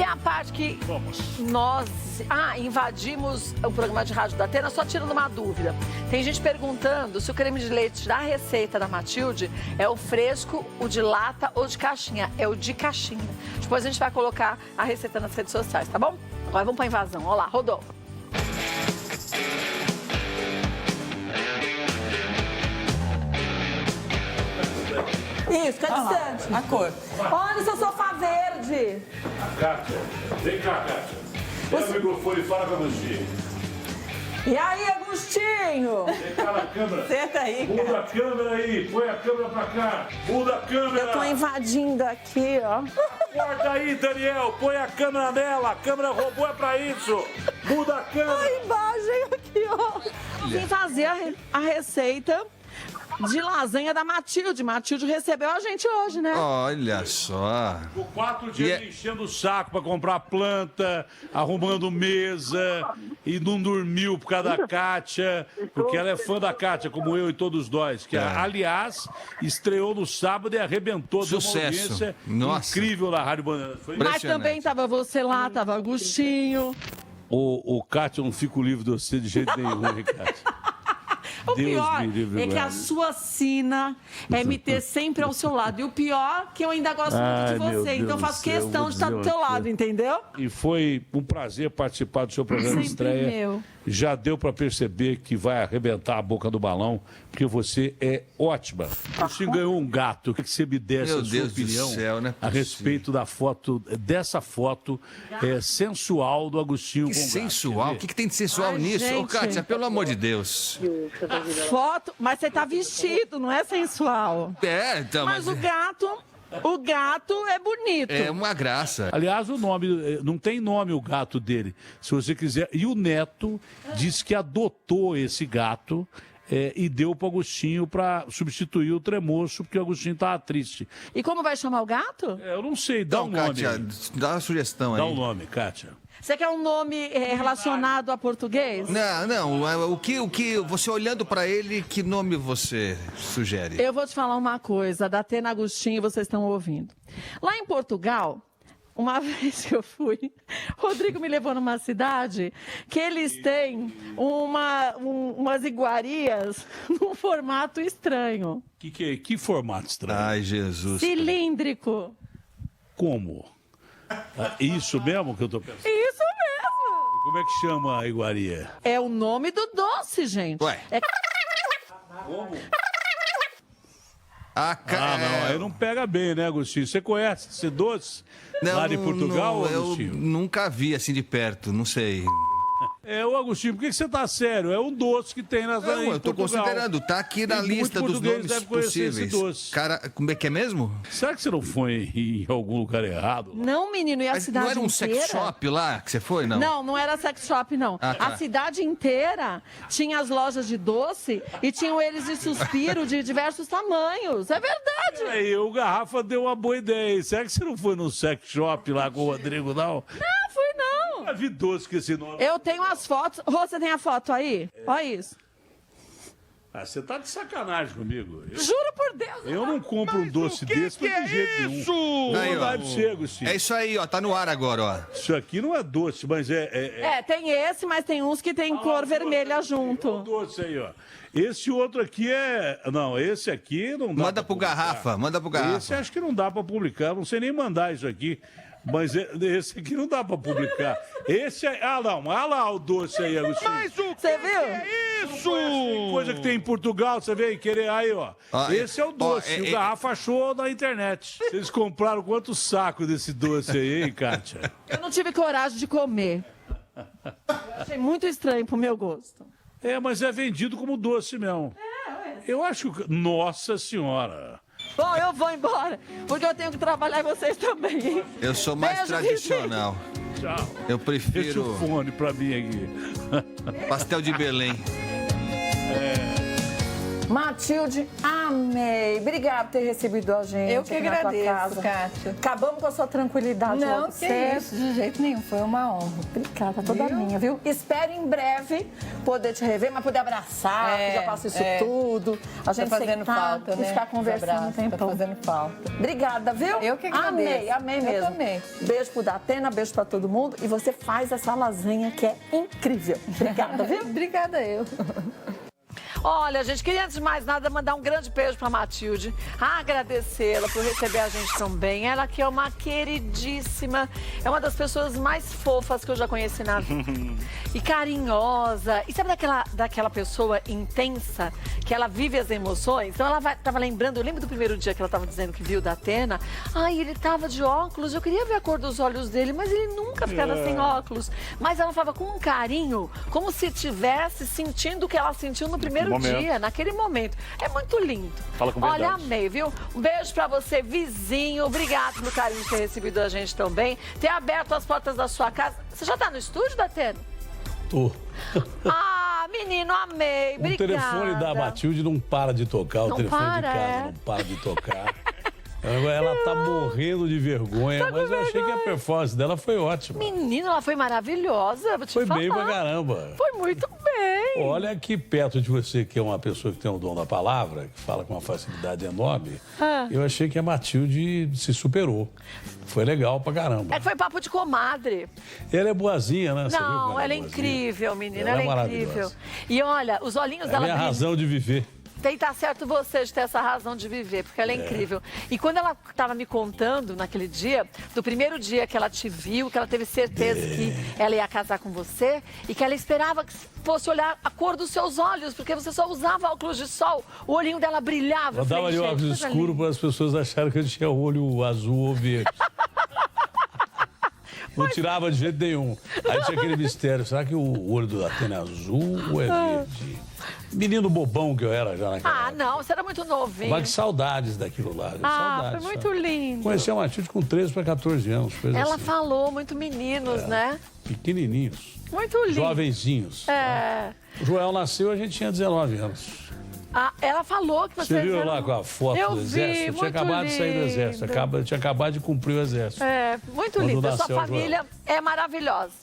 vem a parte que nós invadimos o programa de rádio da Atena, só tirando uma dúvida. Tem gente perguntando se o creme de leite da receita da Matilde é o fresco, o de lata ou de caixinha. É o de caixinha. Depois a gente vai colocar a receita nas redes sociais, tá bom? Agora vamos pra invasão. Olha lá, rodou. Isso, fica distante. A cor. Olha o seu sofá verde. Kátia, vem cá, Kátia. Pega o microfone e fala pra você. E aí, Agostinho? Vem cá na câmera. Senta aí, cara. Muda a câmera aí, põe a câmera pra cá. Muda a câmera. Eu tô invadindo aqui, ó. Corta aí, Daniel, põe a câmera nela. A câmera robô é pra isso. Muda a câmera. A imagem aqui, ó. Vim fazer a receita de lasanha da Matilde. Matilde recebeu a gente hoje, né? Olha só. Ficou 4 dias enchendo o saco pra comprar planta, arrumando mesa e não dormiu por causa da Kátia, porque ela é fã da Kátia, como eu e todos nós. Que, aliás, estreou no sábado e arrebentou. Sucesso. Deu uma audiência Nossa. incrível na Rádio Banana. Foi... Mas também tava você lá, tava Agostinho. O Kátia, eu não fico livre de você de jeito nenhum, hein, Kátia? O Deus pior me livre, é que a guarde. sua sina é me ter sempre ao seu lado. E o pior é que eu ainda gosto Ai, muito de meu você. Deus Então eu do faço céu, questão vou de estar do dizer teu uma lado, coisa. entendeu? E foi um prazer participar do seu programa de Sempre estreia. meu. Já deu para perceber que vai arrebentar a boca do balão, porque você é ótima. Você ganhou um gato. O que você me desse Meu a sua Deus do opinião céu, não é a respeito da foto, dessa foto sensual do Agostinho Que com o gato? sensual? Quer O ver? que tem de sensual Ai, nisso? Ô, gente. Kátia, pelo amor de Deus. Foto, mas você tá vestido, não é sensual. É, então, Mas o gato é bonito. é uma graça. Aliás, o nome, não tem nome o gato dele, se você quiser. E o neto disse que adotou esse gato e deu para o Agostinho para substituir o Tremoço, porque o Agostinho estava triste. E como vai chamar o gato? Eu não sei, dá Então, um nome. Kátia, aí. dá uma sugestão Dá aí. um nome, Kátia. Você quer um nome relacionado a português? Não, o que você olhando pra ele, que nome você sugere? Eu vou te falar uma coisa, da Atena Agostinho, vocês estão ouvindo. Lá em Portugal, uma vez que eu fui, Rodrigo me levou numa cidade que eles têm umas iguarias num formato estranho. Que formato estranho? Ai, Jesus. Cilíndrico. Como? Isso mesmo que eu tô pensando? Isso mesmo. Como é que chama a iguaria? É o nome do doce, gente. Ué. É Ah, Não, aí não pega bem, né, Agostinho? Você conhece esse doce lá de Portugal, eu Agostinho? nunca vi assim de perto, não sei. Ô Agostinho, por que você tá sério? É um doce que tem nas Não, eu tô considerando, tá aqui na Tem muito lista dos português nomes deve conhecer esse possíveis. doce. Cara, como é que é mesmo? Será que você não foi em algum lugar errado? Não, menino, e a Mas cidade não era um inteira... sex shop lá que você foi, não? Não, não era sex shop, não. Ah, tá. A cidade inteira tinha as lojas de doce e tinham eles de suspiro de diversos tamanhos. É verdade. Aí o Garrafa deu uma boa ideia. Hein? Será que você não foi no sex shop lá com o Rodrigo, não? Não, fui não. Eu vi doce com esse nome. Eu tenho as fotos. Rô, você tem a foto aí? Olha isso. Ah, você tá de sacanagem comigo. Juro por Deus. Eu não compro um doce desse que de jeito nenhum. Aí, ó. Vou mandar pra você, Agostinho. É isso aí, ó, tá no ar agora, ó. Isso aqui não é doce, mas Tem esse, mas tem uns que tem cor vermelha É junto. doce aí, ó. Esse outro aqui Não, esse aqui não dá. Manda pra pro publicar. Garrafa, manda pro Esse Garrafa. acho que não dá pra publicar. Não sei nem mandar isso aqui. Mas esse aqui não dá pra publicar. Esse aí. Ah, não. Olha lá o doce aí, Agostinho. Você viu? Isso! Coisa que tem em Portugal, você vem querer. Aí, ó. Ó, Esse é o doce. O Garrafa achou na internet. Vocês compraram quantos sacos desse doce aí, hein, Kátia? Eu não tive coragem de comer. Achei muito estranho pro meu gosto. Mas é vendido como doce mesmo. Eu acho que. Nossa Senhora. Bom, eu vou embora, porque eu tenho que trabalhar e vocês também, hein? Eu sou mais Beijo, tradicional. Tchau. Eu Deixa prefiro o fone pra mim aqui. pastel de Belém. Matilde, amei. Obrigada por ter recebido a gente. Eu que aqui na tua agradeço, casa. Kátia. Acabamos com a sua tranquilidade Não, logo que cedo. isso, de jeito nenhum, foi uma honra. Obrigada, toda minha, viu? Espero em breve poder te rever, mas poder abraçar, que já passa isso tudo. A gente tá fazendo sentar falta, né? e ficar conversando um tempão. Tá fazendo falta. Obrigada, viu? Eu que agradeço. Amei mesmo. Eu também. Beijo pro Datena, beijo pra todo mundo. E você faz essa lasanha que é incrível. Obrigada, viu? Obrigada eu. Olha, gente, queria antes de mais nada mandar um grande beijo pra Matilde, agradecê-la por receber a gente tão bem. Ela que é uma queridíssima, é uma das pessoas mais fofas que eu já conheci na vida. E carinhosa. E sabe daquela pessoa intensa, que ela vive as emoções? Então ela tava lembrando, eu lembro do primeiro dia que ela tava dizendo que viu o Datena. Ai, ele tava de óculos, eu queria ver a cor dos olhos dele, mas ele nunca ficava sem óculos. Mas ela falava com um carinho, como se estivesse sentindo o que ela sentiu no primeiro dia, naquele momento. É muito lindo. Fala com verdade. Olha, amei, viu? Um beijo pra você, vizinho. Obrigado pelo carinho de ter recebido a gente também. Ter aberto as portas da sua casa. Você já tá no estúdio, Datena? Tô. Ah, menino, amei. Obrigada. O telefone da Matilde não para de tocar. Não O telefone para, de casa não para de tocar. Ela tá morrendo de vergonha, mas eu achei que a performance dela foi ótima. Menina, ela foi maravilhosa, vou te Foi falar. bem pra caramba. Foi muito bem. Olha aqui perto de você, que é uma pessoa que tem o dom da palavra, que fala com uma facilidade enorme, eu achei que a Matilde se superou. Foi legal pra caramba. Foi papo de comadre. Ela é boazinha, né? Você viu como Não, ela é boazinha? incrível, menina. Ela é Ela é incrível. maravilhosa. E olha, os olhinhos Ela dela é a brilham. razão de viver. Tem que estar certo você de ter essa razão de viver, porque ela é incrível. E quando ela estava me contando naquele dia, do primeiro dia que ela te viu, que ela teve certeza que ela ia casar com você e que ela esperava que fosse olhar a cor dos seus olhos, porque você só usava óculos de sol, o olhinho dela brilhava. Ela dava de óculos escuros para as pessoas acharem que eu tinha olho azul ou verde. Não tirava de jeito nenhum. Aí tinha aquele mistério, será que o olho do Datena é azul ou é verde? Menino bobão que eu era já naquela época. Não, você era muito novinho. Mas que saudades daquilo lá. Saudades, foi muito sabe? lindo. Conheci a Matilde com 13 para 14 anos. Coisa Ela assim. falou, muito meninos, né? Pequenininhos. Muito lindo. Jovenzinhos. É. O Joel nasceu, a gente tinha 19 anos. Ela falou que Você viu lá com a foto Eu do exército? Eu tinha acabado de sair do exército. Tinha acabado de cumprir o exército. Muito Quando lindo. A sua nasceu o Joel. família é maravilhosa.